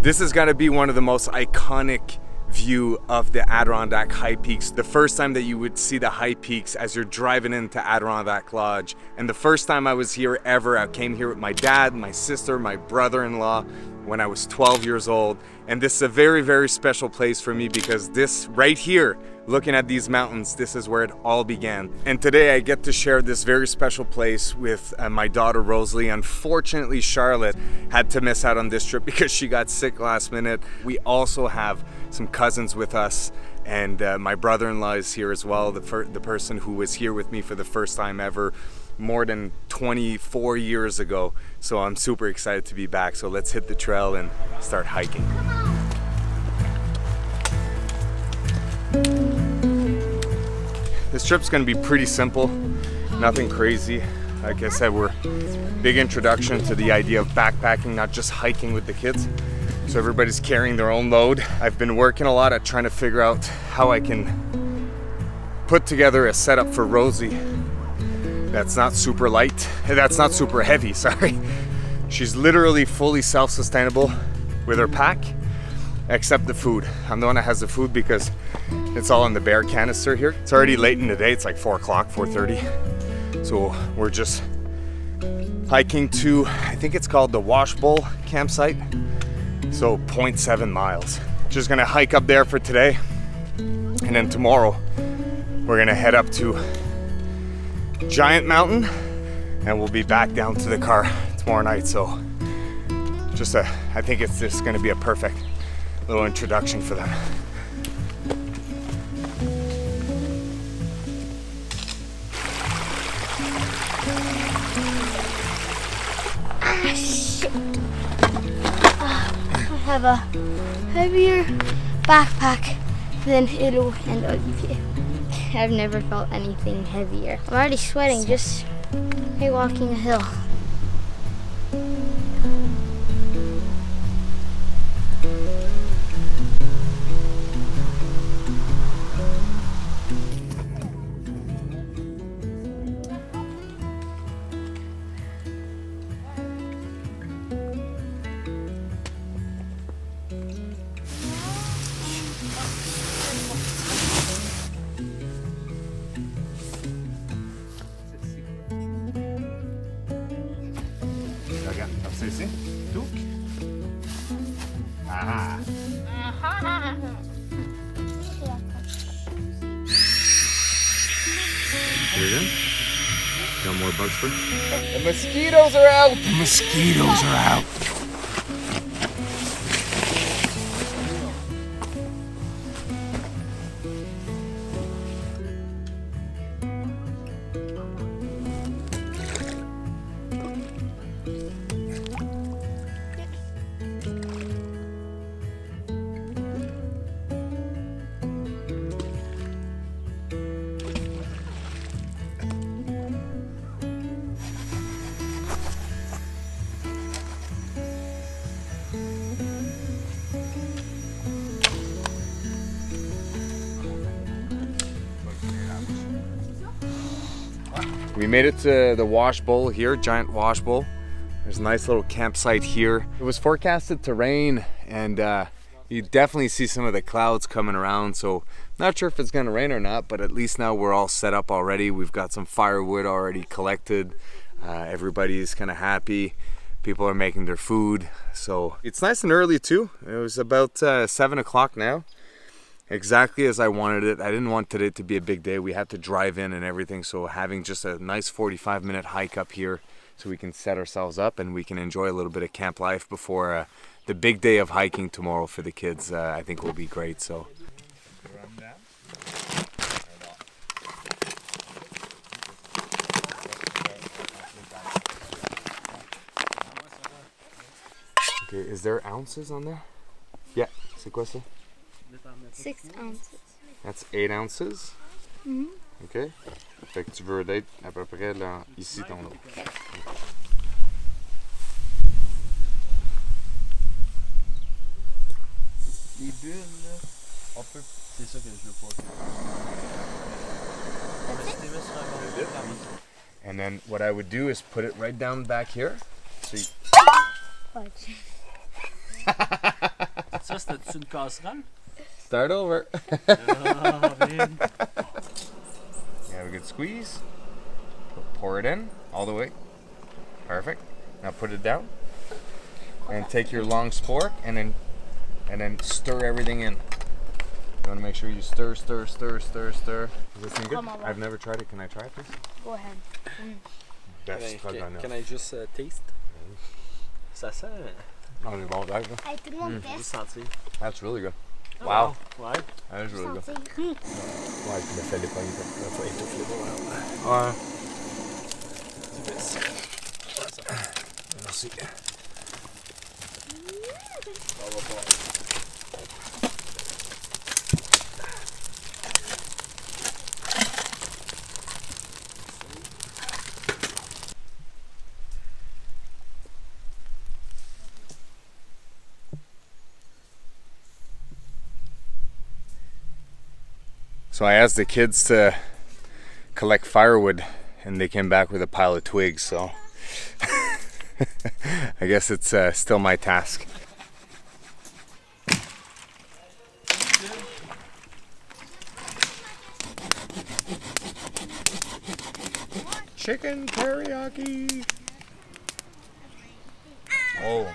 This is gonna be one of the most iconic view of the Adirondack High Peaks. The first time that you would see the high peaks as you're driving into Adirondack Lodge. And the first time I was here ever, I came here with my dad, my sister, my brother-in-law when I was 12 years old. And this is a very, very special place for me because this right here, looking at these mountains, this is where it all began. And today I get to share this very special place with my daughter Rosalie. Unfortunately, Charlotte had to miss out on this trip because she got sick last minute. We also have some cousins with us, and my brother-in-law is here as well, the person who was here with me for the first time ever more than 24 years ago. So I'm super excited to be back. So let's hit the trail and start hiking. This trip's gonna be pretty simple, nothing crazy. Like I said, we're big introduction to the idea of backpacking, not just hiking with the kids. So everybody's carrying their own load. I've been working a lot at trying to figure out how I can put together a setup for Rosie that's not super light, that's not super heavy, sorry. She's literally fully self-sustainable with her pack, except the food. I'm the one that has the food because it's all in the bear canister here. It's already late in the day, it's like 4 o'clock, 4:30. So we're just hiking to, I think it's called the Wash Bowl campsite. So 0.7 miles. Just gonna hike up there for today. And then tomorrow, we're gonna head up to Giant Mountain and we'll be back down to the car tomorrow night. So just I think it's just gonna be a perfect little introduction for them. Shit. I have a heavier backpack than Ilo and Olivier. I've never felt anything heavier. I'm already sweating just by walking a hill. Ici. Douk. Ah. Here it is. Got more bugs for you? The mosquitoes are out. The mosquitoes are out. We made it to the Wash Bowl here, Giant Wash Bowl. There's a nice little campsite here. It was forecasted to rain and you definitely see some of the clouds coming around. So not sure if it's gonna rain or not, but at least now we're all set up already. We've got some firewood already collected. Everybody's kind of happy. People are making their food. So it's nice and early too. It was about 7 o'clock now. Exactly as I wanted it. I didn't want today to be a big day. We had to drive in and everything, so having just a nice 45-minute hike up here so we can set ourselves up and we can enjoy a little bit of camp life before the big day of hiking tomorrow for the kids, I think will be great. So okay, is there ounces on there? Yeah, c'est quoi ça? 6 ounces. That's 8 ounces. Mm-hmm. OK. Fait que tu veux d'être à peu près là, ici ton eau. Les bulles, là, on peut. C'est ça que je veux pas. And then what I would do is put it right down back here. So you... Ça, c'était-tu une casserole? Start over. Oh, man. You have a good squeeze. Pour it in all the way. Perfect. Now put it down. And take your long spork and then stir everything in. You want to make sure you stir. Is this thing good? Come on, I've never tried it. Can I try it, please? Go ahead. Best tug I know. Can I just taste? Ça sent. Oh, c'est bon, d'accord. Hey, tout le monde Juste teste. sentir. That's really good. Ah, Wow. Ouais. That is really good. Sentir. Ouais, tu me fais des pommes. Ça va étouffer les bras. Ouais. Merci. So I asked the kids to collect firewood and they came back with a pile of twigs, so I guess it's still my task. Chicken teriyaki! Oh!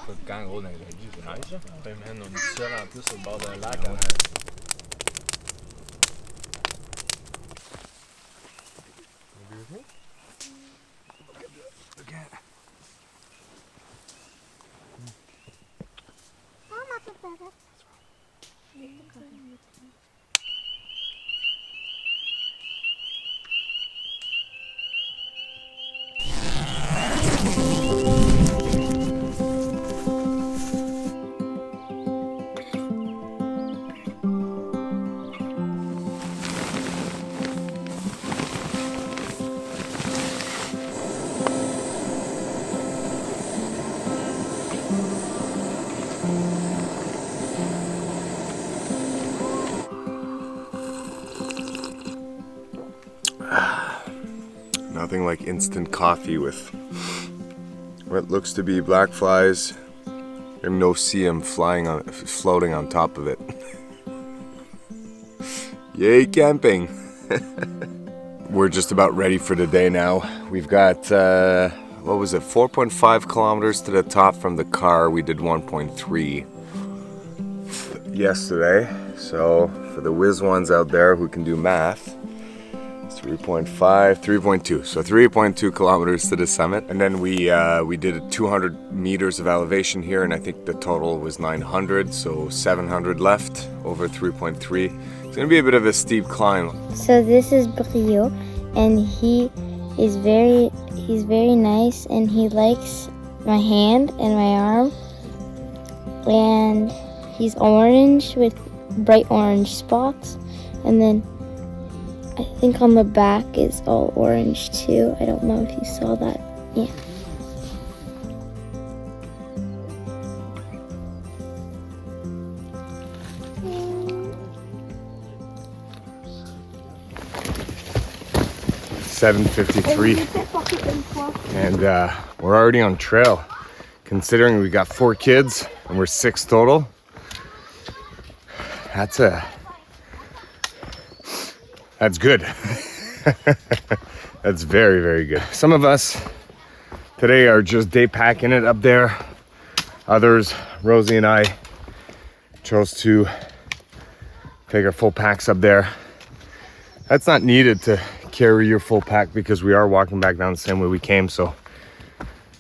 Pas de gang gros dans les réduits, c'est nice ça. Ben man, on est seul en plus au bord d'un lac. Nothing like instant coffee with what looks to be black flies and no CM floating on top of it. Yay, camping! We're just about ready for the day now. We've got, 4.5 kilometers to the top from the car. We did 1.3 yesterday. So for the whiz ones out there who can do math, 3.5, 3.2. So 3.2 kilometers to the summit. And then we did 200 meters of elevation here, and I think the total was 900, so 700 left over 3.3. It's gonna be a bit of a steep climb. So this is Brio, and he's very nice, and he likes my hand and my arm. And he's orange with bright orange spots, and then I think on the back is all orange too. I don't know if you saw that. Yeah. $7.53, and we're already on trail. Considering we got 4 kids and we're 6 total, that's good. That's very, very good. Some of us today are just day packing it up there. Others, Rosie and I, chose to take our full packs up there. That's not needed to carry your full pack because we are walking back down the same way we came. So,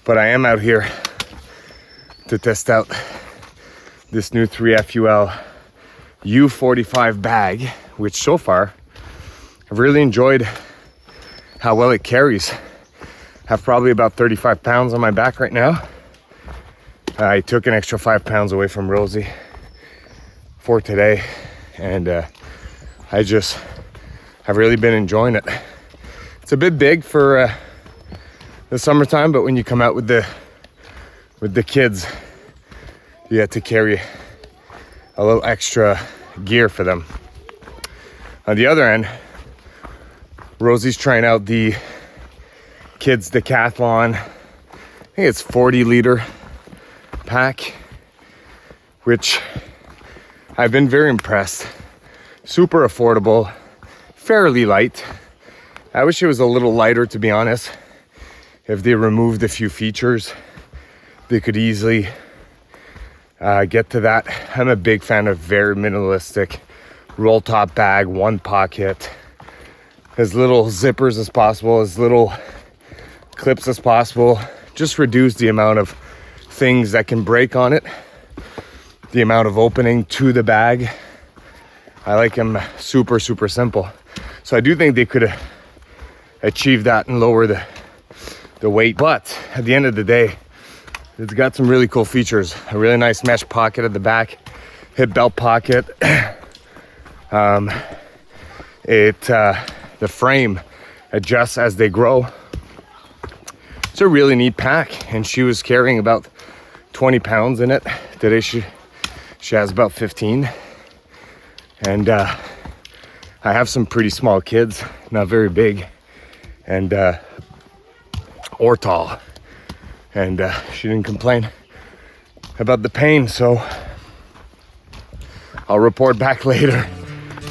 but I am out here to test out this new 3FUL U45 bag, which so far I've really enjoyed how well it carries. I have probably about 35 pounds on my back right now. I took an extra 5 pounds away from Rosie for today, and I've really been enjoying it. It's a bit big for the summertime, but when you come out with the kids, you have to carry a little extra gear for them. On the other end, Rosie's trying out the kids decathlon. I think it's 40 liter pack which I've been very impressed. Super affordable, fairly light. I wish it was a little lighter, to be honest. If they removed a few features, they could easily get to that. I'm a big fan of very minimalistic roll top bag, one pocket, as little zippers as possible, as little clips as possible. Just reduce the amount of things that can break on it, the amount of opening to the bag. I like them super, super simple. So I do think they could achieve that and lower the weight. But at the end of the day, it's got some really cool features. A really nice mesh pocket at the back, hip belt pocket. The frame adjusts as they grow. It's a really neat pack, and she was carrying about 20 pounds in it. Today she has about 15. And I have some pretty small kids, not very big, and or tall. And she didn't complain about the pain, so I'll report back later,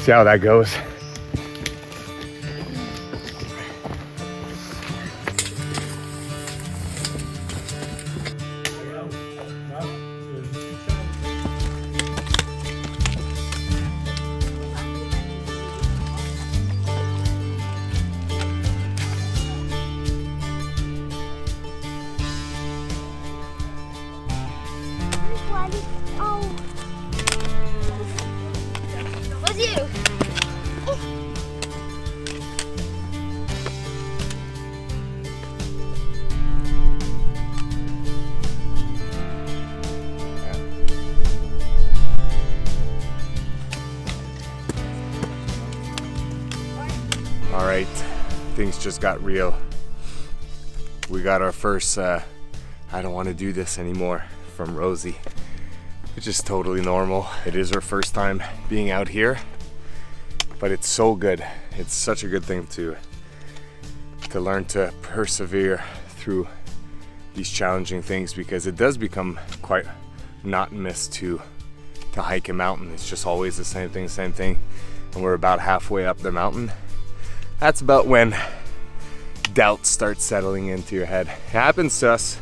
see how that goes. Was you? All right, things just got real. We got our first, I don't want to do this anymore from Rosie, which is totally normal. It is her first time being out here, but it's so good. It's such a good thing to learn to persevere through these challenging things, because it does become quite monotonous to hike a mountain. It's just always the same thing. And we're about halfway up the mountain. That's about when doubt starts settling into your head. It happens to us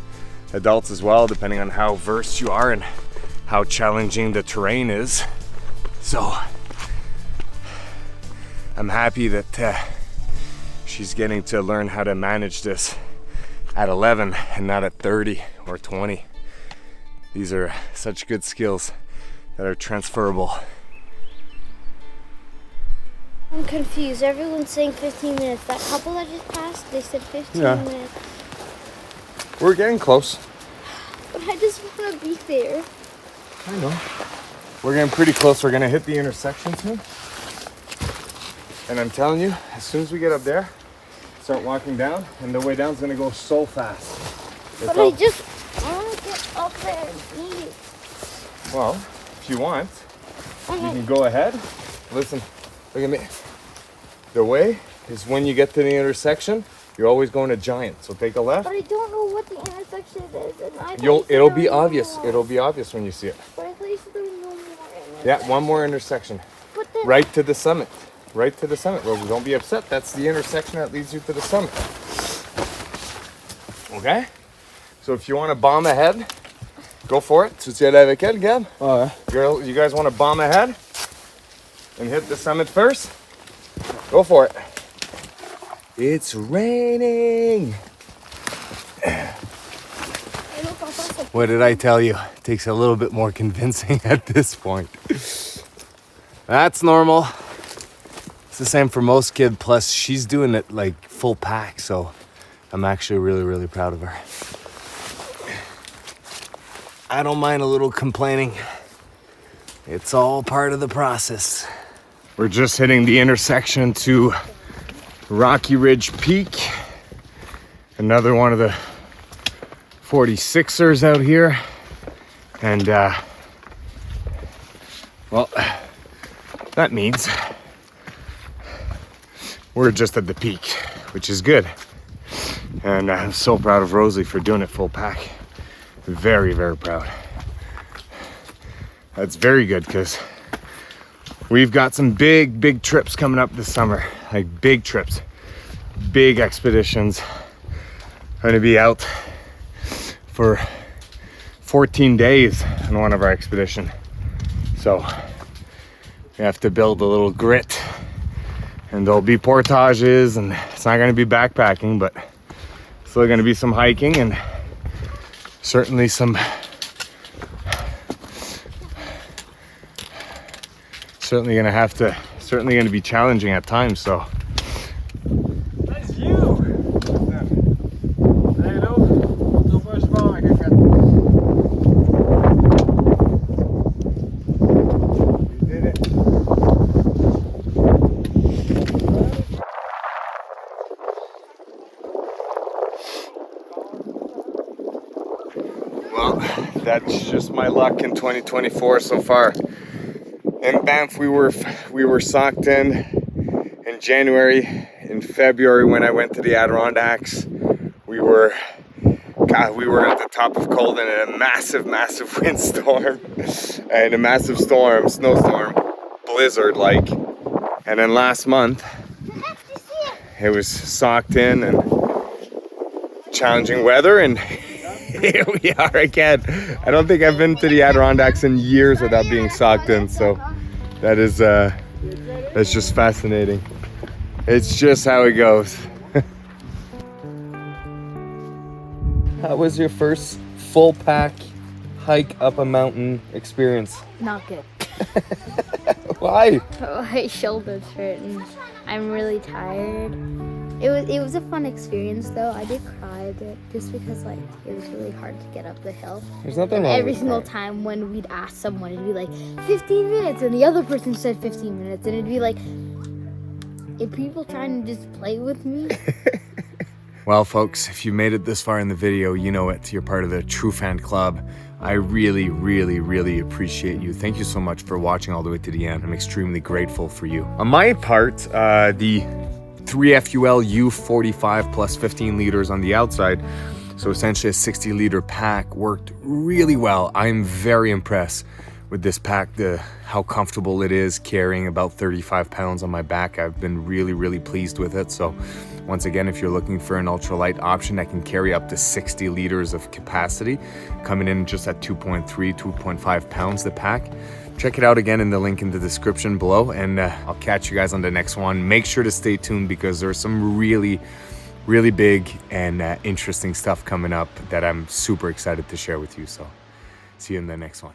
adults as well, depending on how versed you are and how challenging the terrain is. So I'm happy that she's getting to learn how to manage this at 11 and not at 30 or 20. These are such good skills that are transferable. I'm confused. Everyone's saying 15 minutes. That couple that just passed, they said 15 Yeah. minutes. We're getting close. But I just want to be there. I know. We're getting pretty close. We're gonna hit the intersection soon. And I'm telling you, as soon as we get up there, start walking down, and the way down's gonna go so fast. It's But all- I just want to get up there and eat. Well, if you want, you Okay. can go ahead. Listen, look at me. The way is when you get to the intersection, you're always going to Giant. So take a left. But I don't know what the intersection is. And I thought you said It'll there be was no obvious. more. It'll be obvious when you see it. But I thought you said there was no more. Yeah, one more intersection. But then, Right to the summit. Right to the summit. Well, don't be upset. That's the intersection that leads you to the summit. Okay? So if you want to bomb ahead, go for it. Tu t'y allais avec elle, Gab? Ouais. Girl, you guys want to bomb ahead and hit the summit first? Go for it. It's raining. What did I tell you? It takes a little bit more convincing at this point. That's normal. It's the same for most kids. Plus, she's doing it like full pack, so I'm actually really, really proud of her. I don't mind a little complaining. It's all part of the process. We're just hitting the intersection to Rocky Ridge Peak. Another one of the 46ers out here. And, well, that means we're just at the peak, which is good. And I'm so proud of Rosie for doing it full pack. Very, very proud. That's very good because we've got some big trips coming up this summer. Like big trips, big expeditions. I'm gonna be out for 14 days on one of our expedition. So we have to build a little grit, and there'll be portages, and it's not gonna be backpacking, but still gonna be some hiking and certainly some certainly gonna be challenging at times. So That's you! Hey, no first of all, I got we did it. Well, that's just my luck in 2024 so far. In Banff, we were socked in January. In February, when I went to the Adirondacks, we were at the top of Colden in a massive windstorm and a massive snowstorm, blizzard like. And then last month, it was socked in and challenging weather, and here we are again. I don't think I've been to the Adirondacks in years without being socked in, so that's just fascinating. It's just how it goes. How was your first full pack hike up a mountain experience? Not good. Why? My shoulders hurt and I'm really tired. It was a fun experience though. I did cry a bit just because like it was really hard to get up the hill. There's nothing And wrong every with single that. time when we'd ask someone, it'd be like 15 minutes, and the other person said 15 minutes, and it'd be like, are people trying to just play with me? Well, folks, if you made it this far in the video, you know it. You're part of the True Fan Club. I really appreciate you. Thank you so much for watching all the way to the end. I'm extremely grateful for you. On my part, the 3FUL U45 plus 15 liters on the outside, so essentially a 60 liter pack, worked really well. I'm very impressed with this pack, how comfortable it is carrying about 35 pounds on my back. I've been really pleased with it. So once again, if you're looking for an ultralight option that can carry up to 60 liters of capacity, coming in just at 2.5 pounds the pack, check it out again in the link in the description below, and I'll catch you guys on the next one. Make sure to stay tuned because there's some really big and interesting stuff coming up that I'm super excited to share with you. So see you in the next one.